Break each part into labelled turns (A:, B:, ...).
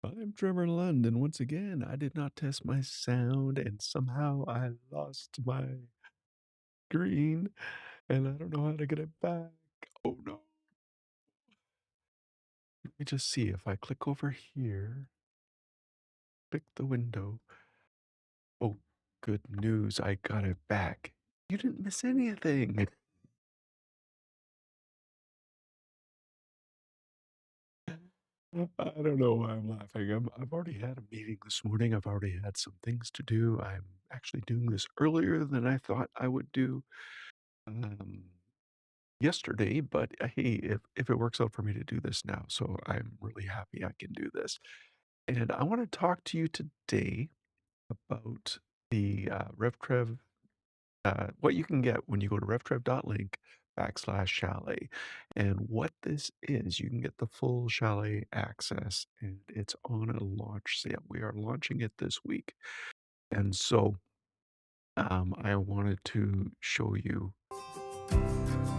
A: I'm Trevor London. Once again, I did not test my sound and somehow I lost my screen and I don't know how to get it back. Oh no. Let me just see if I click over here, pick the window. Oh, good news. I got it back. You didn't miss anything. I don't know why I'm laughing. I've already had a meeting this morning. I've already had some things to do. I'm actually doing this earlier than I thought I would do. Um, Yesterday, but hey, if it works out for me to do this now, so I'm really happy I can do this. And I want to talk to you today about the RevTrev, what you can get when you go to revtrev.link/chalet. And what this is, you can get the full Chalet Access, and it's on a launch sale. We are launching it this week. And so I wanted to show you.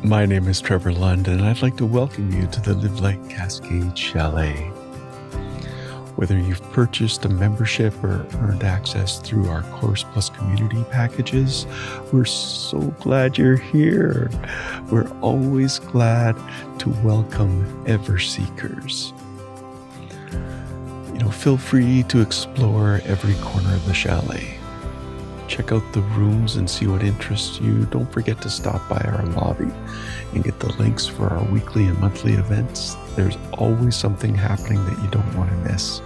A: My name is Trevor Lund, and I'd like to welcome you to the Live Like Cascade Chalet. Whether you've purchased a membership or earned access through our Course Plus community packages, we're so glad you're here. We're always glad to welcome ever seekers. Feel free to explore every corner of the chalet. Check out the rooms and see what interests you. Don't forget to stop by our lobby and get the links for our weekly and monthly events. There's always something happening that you don't want to miss.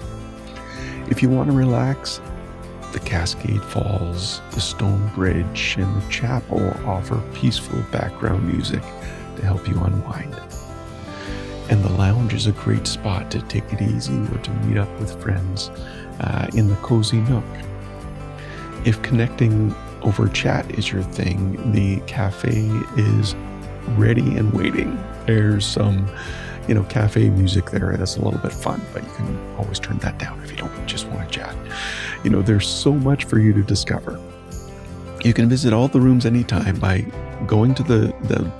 A: If you want to relax, the Cascade Falls, the Stone Bridge, and the chapel offer peaceful background music to help you unwind. And the lounge is a great spot to take it easy or to meet up with friends in the cozy nook. If connecting over chat is your thing, the cafe is ready and waiting. There's some, cafe music there that's a little bit fun, but you can always turn that down if you don't just want to chat. There's so much for you to discover. You can visit all the rooms anytime by going to the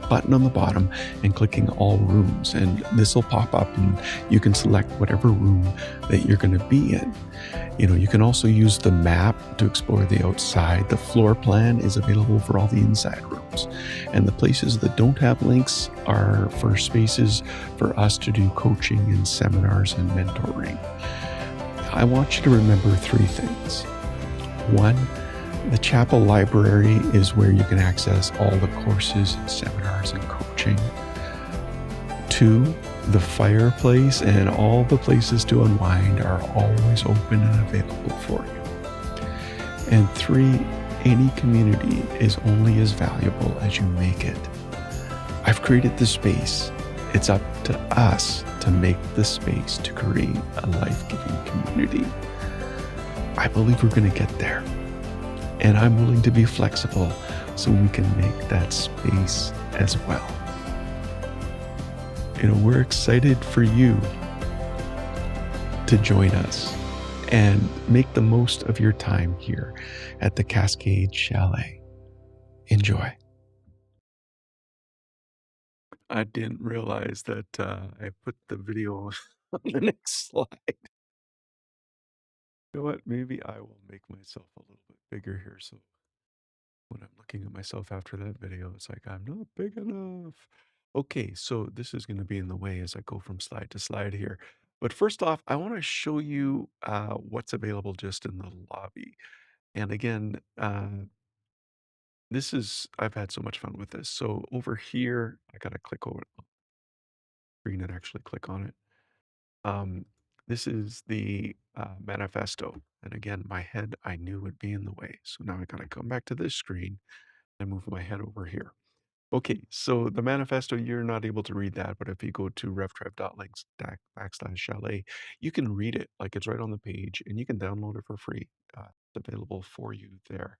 A: button on the bottom and clicking all rooms, and this will pop up and you can select whatever room that you're going to be in. You can also use the map to explore the outside. The floor plan is available for all the inside rooms, and the places that don't have links are for spaces for us to do coaching and seminars and mentoring. I want you to remember three things. One, the chapel library is where you can access all the courses, seminars, and coaching. Two, the fireplace and all the places to unwind are always open and available for you. And three, any community is only as valuable as you make it. I've created the space. It's up to us to make the space to create a life-giving community. I believe we're going to get there. And I'm willing to be flexible so we can make that space as well. We're excited for you to join us and make the most of your time here at the Cascade Chalet. Enjoy. I didn't realize that I put the video on the next slide. You know what? Maybe I will make myself a little bit bigger here so when I'm looking at myself after that video, it's like, I'm not big enough. Okay, so this is going to be in the way as I go from slide to slide here. But first off, I want to show you what's available just in the lobby. And again, I've had so much fun with this. So over here, I got to click over the screen and actually click on it. This is the manifesto. And again, my head I knew would be in the way. So now I got to come back to this screen and move my head over here. Okay, so the manifesto, you're not able to read that, but if you go to revtrev.links/chalet, you can read it. Like it's right on the page and you can download it for free. It's available for you there.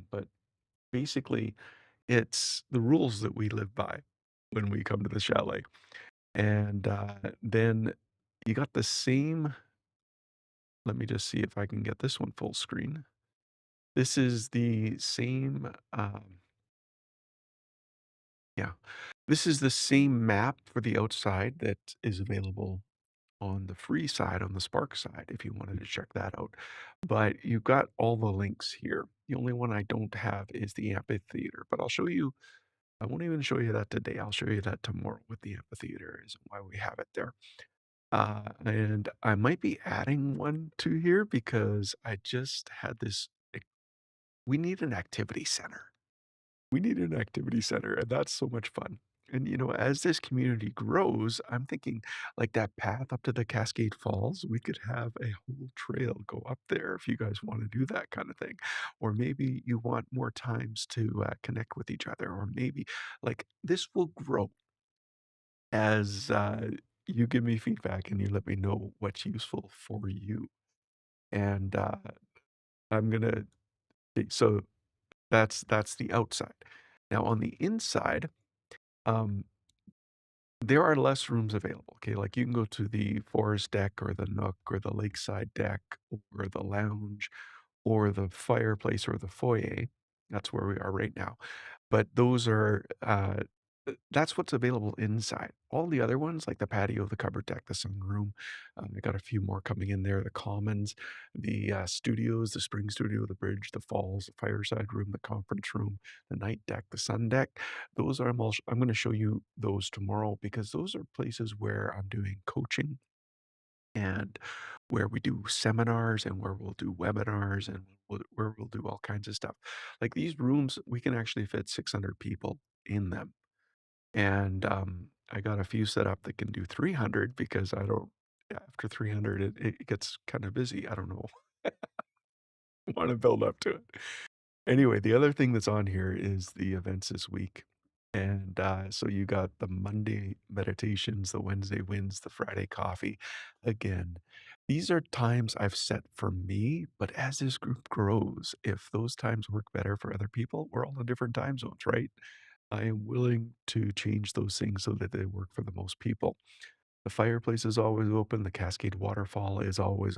A: But basically, it's the rules that we live by when we come to the chalet. And then you got the same. Let me just see if I can get this one full screen. This is the same. Yeah. This is the same map for the outside that is available on the free side, on the Spark side, if you wanted to check that out. But you've got all the links here. The only one I don't have is the amphitheater, but I'll show you. I won't even show you that today. I'll show you that tomorrow what the amphitheater is and why we have it there. And I might be adding one to here because I just had this. We need an activity center. We need an activity center, and that's so much fun. And, as this community grows, I'm thinking like that path up to the Cascade Falls, we could have a whole trail go up there if you guys want to do that kind of thing. Or maybe you want more times to connect with each other, or maybe like this will grow as you give me feedback and you let me know what's useful for you. And I'm gonna, so that's the outside. Now on the inside, um, there are less rooms available. Okay, like you can go to the forest deck or the nook or the lakeside deck or the lounge or the fireplace or the foyer. That's where we are right now. But those are that's what's available inside. All the other ones, like the patio, the covered deck, the sunroom, I got a few more coming in there. The commons, the studios, the spring studio, the bridge, the falls, the fireside room, the conference room, the night deck, the sun deck. Those are I'm going to show you those tomorrow because those are places where I'm doing coaching and where we do seminars and where we'll do webinars and where we'll do all kinds of stuff. Like these rooms, we can actually fit 600 people in them. And I got a few set up that can do 300 because I don't, after 300, it gets kind of busy. I don't know. I want to build up to it. Anyway, the other thing that's on here is the events this week. And so you got the Monday meditations, the Wednesday wins, the Friday coffee. Again, these are times I've set for me, but as this group grows, if those times work better for other people, we're all in different time zones, right? I am willing to change those things so that they work for the most people. The fireplace is always open. The Cascade waterfall is always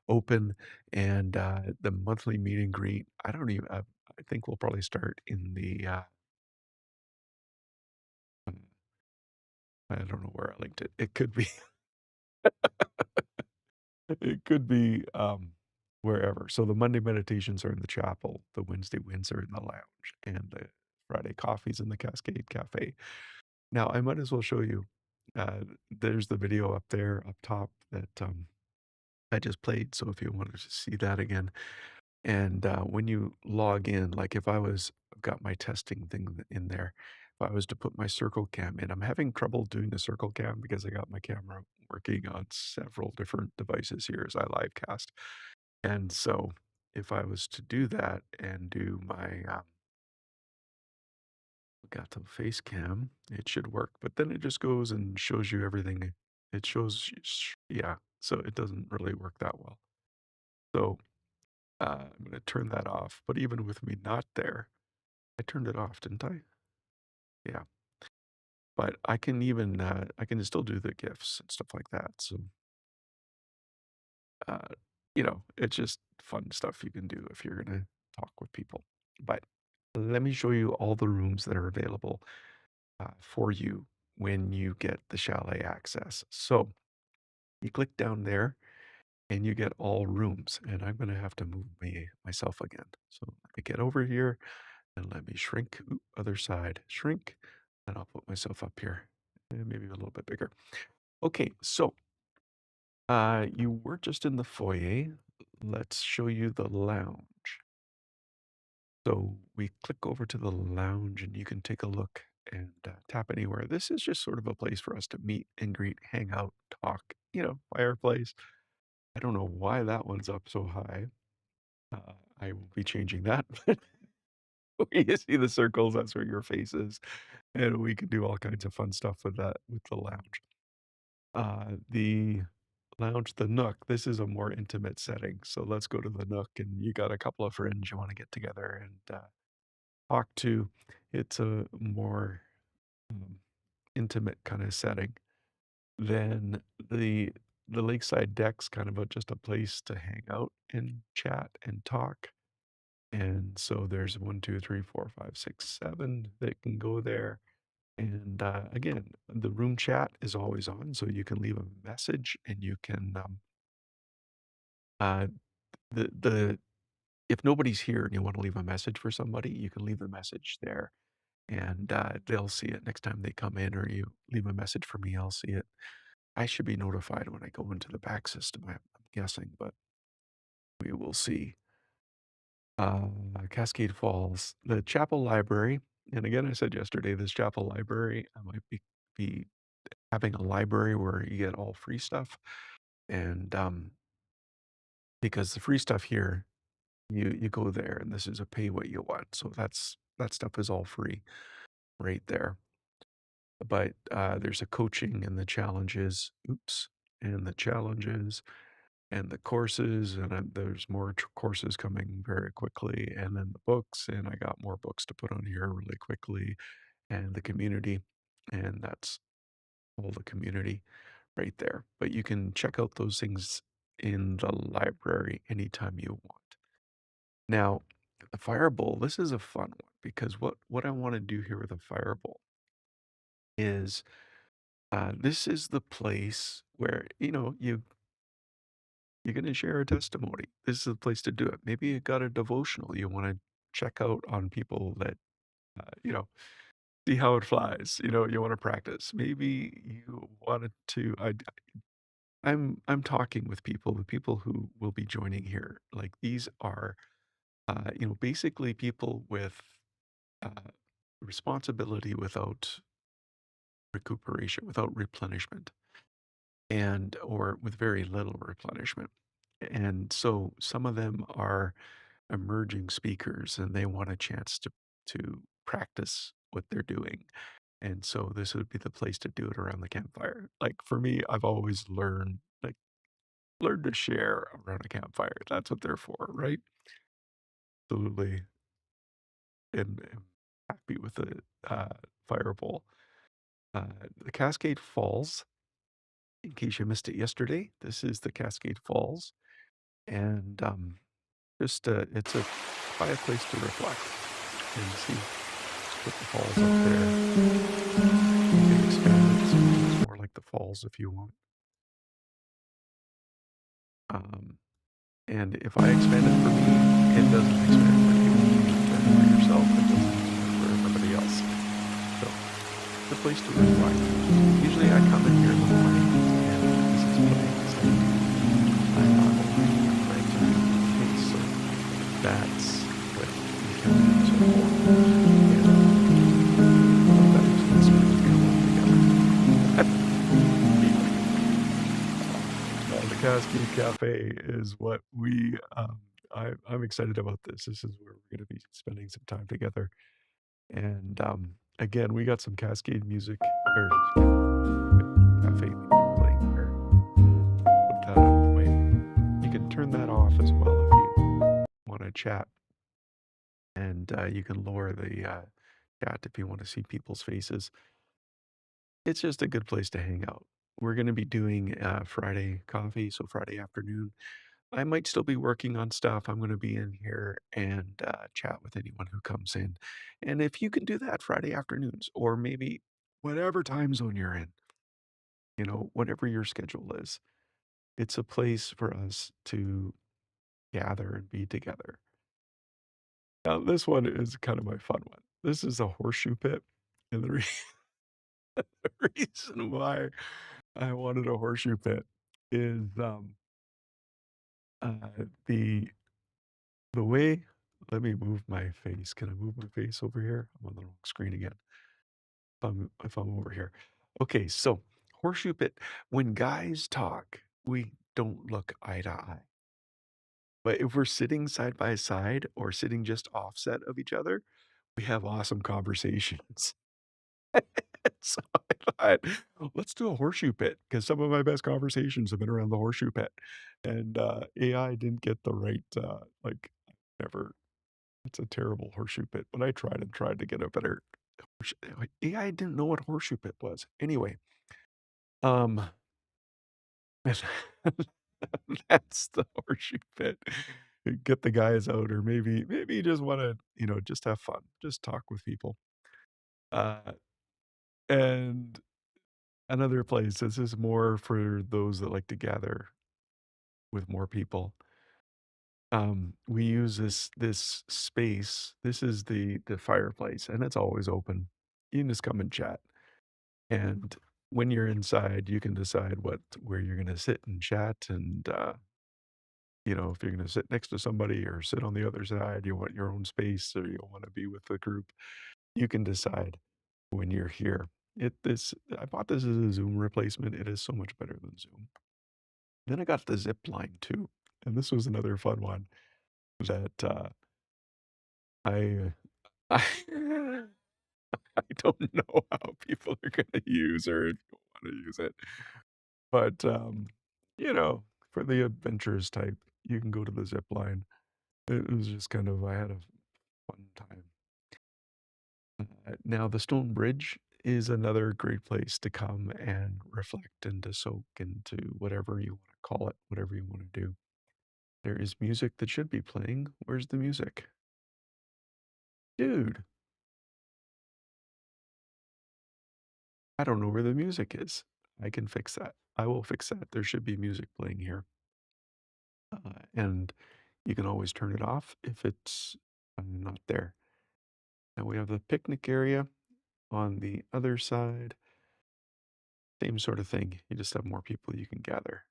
A: open, and the monthly meet and greet. I don't even. I think we'll probably start in the. I don't know where I linked it. It could be. It could be wherever. So the Monday meditations are in the chapel. The Wednesday wins are in the lounge, and the Friday coffees in the Cascade Cafe. Now I might as well show you. There's the video up there up top that I just played. So if you wanted to see that again, and when you log in, like if I've got my testing thing in there, if I was to put my circle cam in, I'm having trouble doing the circle cam because I got my camera working on several different devices here as I live cast. And so if I was to do that and do my Elgato face cam, it should work. But then it just goes and shows you everything. It shows, yeah. So it doesn't really work that well. So I'm going to turn that off. But even with me not there, I turned it off, didn't I? Yeah. But I can still do the GIFs and stuff like that. So, uh, it's just fun stuff you can do if you're going to talk with people. But let me show you all the rooms that are available for you when you get the Chalet Access. So you click down there and you get all rooms. And I'm going to have to move myself again. So let me get over here and let me shrink. Ooh, other side, shrink. And I'll put myself up here and maybe a little bit bigger. Okay, so you were just in the foyer. Let's show you the lounge. So we click over to the lounge and you can take a look and tap anywhere. This is just sort of a place for us to meet and greet, hang out, talk, fireplace. I don't know why that one's up so high. I will be changing that. You see the circles, that's where your face is. And we can do all kinds of fun stuff with that, with the lounge. The lounge, the nook, this is a more intimate setting. So let's go to the nook and you got a couple of friends you want to get together and talk to. It's a more um, intimate kind of setting. Then the lakeside deck's kind of just a place to hang out and chat and talk. And so there's 1, 2, 3, 4, 5, 6, 7 that can go there. And again, the room chat is always on, so you can leave a message and you can uh, the if nobody's here and you want to leave a message for somebody, you can leave the message there, and they'll see it next time they come in, or you leave a message for me, I'll see it. I should be notified when I go into the back system, I'm guessing, but we will see. Uh, Cascade Falls, the chapel library, and again, I said yesterday, this chapel library, I might be having a library where you get all free stuff, and because the free stuff here, you go there, and this is a pay what you want, so that stuff is all free right there. But there's a coaching and the challenges, oops, and the challenges and the courses, and there's more courses coming very quickly, and then the books, and I got more books to put on here really quickly, and the community, and that's all the community right there. But you can check out those things in the library anytime you want. Now, the Fireball, this is a fun one because what I want to do here with the Fireball is this is the place where you're going to share a testimony. This is the place to do it. Maybe you got a devotional you want to check out on people that see how it flies. You want to practice. Maybe you wanted to. I'm talking with people, the people who will be joining here. Like these are, basically people with uh, responsibility without recuperation, without replenishment, and or with very little replenishment. And so some of them are emerging speakers, and they want a chance to practice what they're doing. And so this would be the place to do it around the campfire. Like for me, I've always learned to share around a campfire. That's what they're for, right? Absolutely. And happy with the fireball. The Cascade Falls, in case you missed it yesterday, this is the Cascade Falls. And just it's a quiet place to reflect and see. Put the falls up there. You can expand it so it looks more like the falls if you want. Um, and if I expand it for me, it doesn't expand for you. You expand it for yourself, it doesn't expand for everybody else. So, it's a place to reflect. Usually I come in here in the morning and this is playing. So I'm trying to do pace. So that's what we come into for. And that is what's going to work together. The Cascade Cafe is what I'm excited about this. This is where we're going to be spending some time together. And again, we got some Cascade music or cafe music playing here. Put that out of the way. You can turn that off as well if you want to chat. And you can lower the chat if you want to see people's faces. It's just a good place to hang out. We're going to be doing Friday coffee, so Friday afternoon. I might still be working on stuff. I'm going to be in here and chat with anyone who comes in. And if you can do that Friday afternoons, or maybe whatever time zone you're in, whatever your schedule is, it's a place for us to gather and be together. Now, this one is kind of my fun one. This is a horseshoe pit. And the reason why I wanted a horseshoe pit is uh, the the way. Let me move my face. Can I move my face over here? I'm on the wrong screen again. If I'm over here. Okay, so horseshoe pit. When guys talk, we don't look eye to eye. But if we're sitting side by side or sitting just offset of each other, we have awesome conversations. So I thought, let's do a horseshoe pit because some of my best conversations have been around the horseshoe pit. And AI didn't get the right, never, it's a terrible horseshoe pit. But I tried and tried to get a better AI didn't know what horseshoe pit was. Anyway, um, that's the horseshoe pit. Get the guys out, or maybe you just want to, just have fun, just talk with people. Uh, And another place, this is more for those that like to gather with more people. We use this space. This is the fireplace, and it's always open. You can just come and chat. And when you're inside, you can decide where you're gonna sit and chat and, if you're gonna sit next to somebody or sit on the other side, you want your own space or you wanna be with the group, you can decide when you're here. I bought this as a Zoom replacement. It is so much better than Zoom. Then I got the zip line too, and this was another fun one that, I I I don't know how people are gonna use or if you wanna use it, but, for the adventurous type, you can go to the zip line. It was just I had a fun time. Now the stone bridge is another great place to come and reflect and to soak into whatever you wanna call it, whatever you wanna do. There is music that should be playing. Where's the music? Dude, I don't know where the music is. I can fix that. I will fix that. There should be music playing here. And you can always turn it off if it's not there. Now we have the picnic area on the other side. Same sort of thing. You just have more people you can gather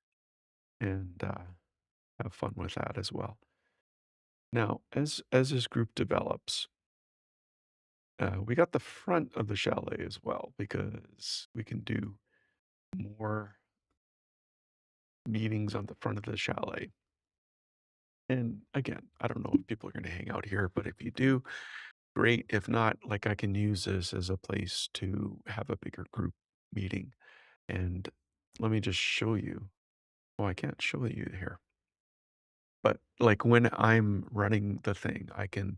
A: and have fun with that as well. Now, as this group develops, we got the front of the chalet as well because we can do more meetings on the front of the chalet. And again, I don't know if people are going to hang out here, but if you do, great. If not, like I can use this as a place to have a bigger group meeting. And let me just show you. Oh, I can't show you here. But like when I'm running the thing, I can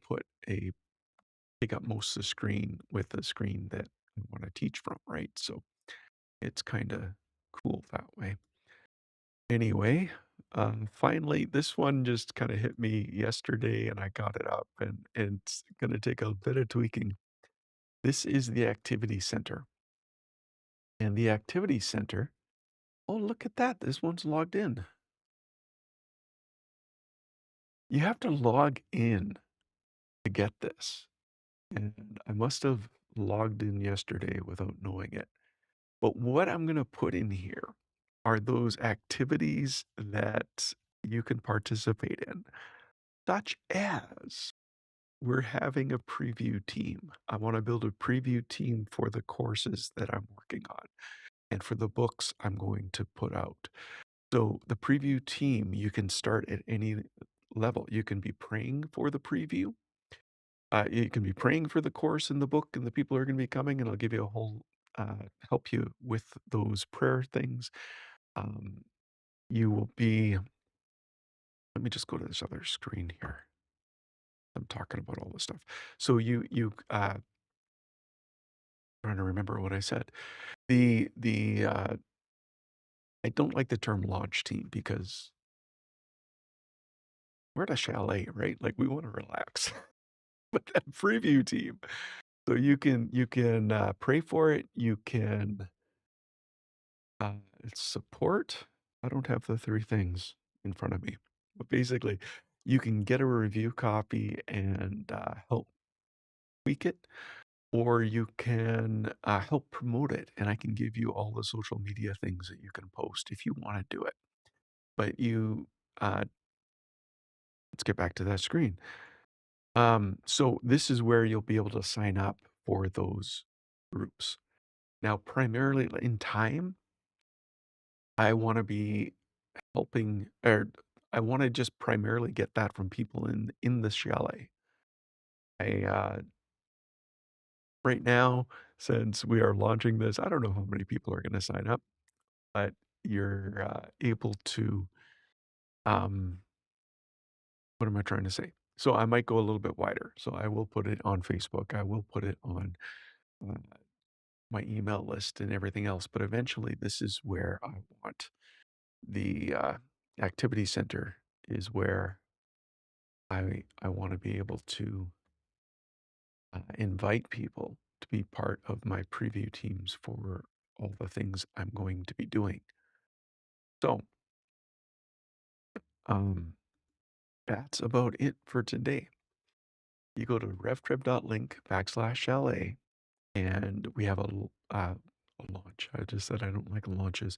A: take up most of the screen with the screen that I want to teach from, right? So it's kind of cool that way. Anyway, finally, this one just kind of hit me yesterday and I got it up and it's going to take a bit of tweaking. This is the activity center. And the activity center, oh, look at that. This one's logged in. You have to log in to get this. And I must have logged in yesterday without knowing it. But what I'm going to put in here are those activities that you can participate in, such as we're having a preview team. I want to build a preview team for the courses that I'm working on and for the books I'm going to put out. So the preview team, you can start at any level. You can be praying for the preview. You can be praying for the course and the book and the people who are going to be coming, and I'll give you a whole help you with those prayer things. Um, you will be. Let me just go to this other screen here. I'm talking about all this stuff. So trying to remember what I said. The I don't like the term launch team because we're at a chalet, right? Like we want to relax. But that preview team. So you can pray for it. You can it's support. I don't have the three things in front of me, but basically, you can get a review copy and help tweak it, or you can help promote it, and I can give you all the social media things that you can post if you want to do it. But uh, let's get back to that screen. So this is where you'll be able to sign up for those groups. Now, primarily in time, I want to be helping, or I want to just primarily get that from people in the chalet. I right now, since we are launching this, I don't know how many people are going to sign up, but you're able to. Um, what am I trying to say? So I might go a little bit wider. So I will put it on Facebook. I will put it on uh, my email list and everything else. But eventually, this is where I want the activity center is where I want to be able to invite people to be part of my preview teams for all the things I'm going to be doing. So, um, that's about it for today. You go to revtrip.link/chalet, and we have a launch. I just said I don't like launches,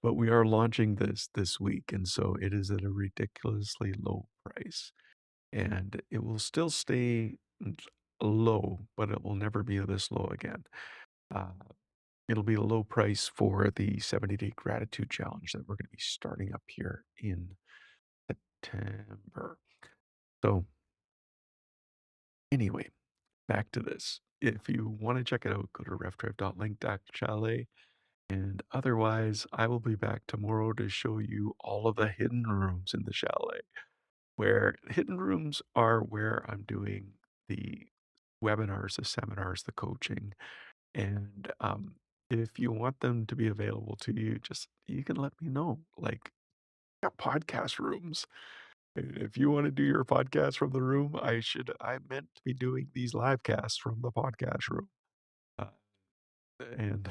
A: but we are launching this week, and so it is at a ridiculously low price, and it will still stay low, but it will never be this low again. Uh, it'll be a low price for the 70-day gratitude challenge that we're going to be starting up here in September. So anyway, back to this. If you want to check it out, go to reftrip.link/chalet. And otherwise, I will be back tomorrow to show you all of the hidden rooms in the chalet. Where hidden rooms are where I'm doing the webinars, the seminars, the coaching. And if you want them to be available to you, just you can let me know. Like, got podcast rooms. If you want to do your podcast from the room, I meant to be doing these live casts from the podcast room. Uh, and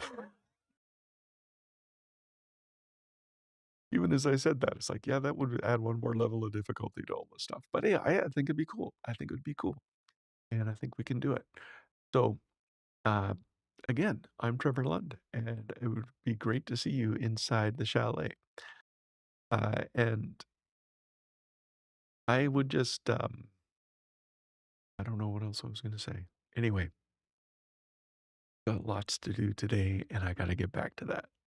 A: even as I said that, it's like, yeah, that would add one more level of difficulty to all this stuff. But yeah, I think it'd be cool. I think it would be cool. And I think we can do it. So, uh, again, I'm Trevor Lund, and it would be great to see you inside the chalet. And I would just, I don't know what else I was going to say. Anyway, got lots to do today, and I got to get back to that.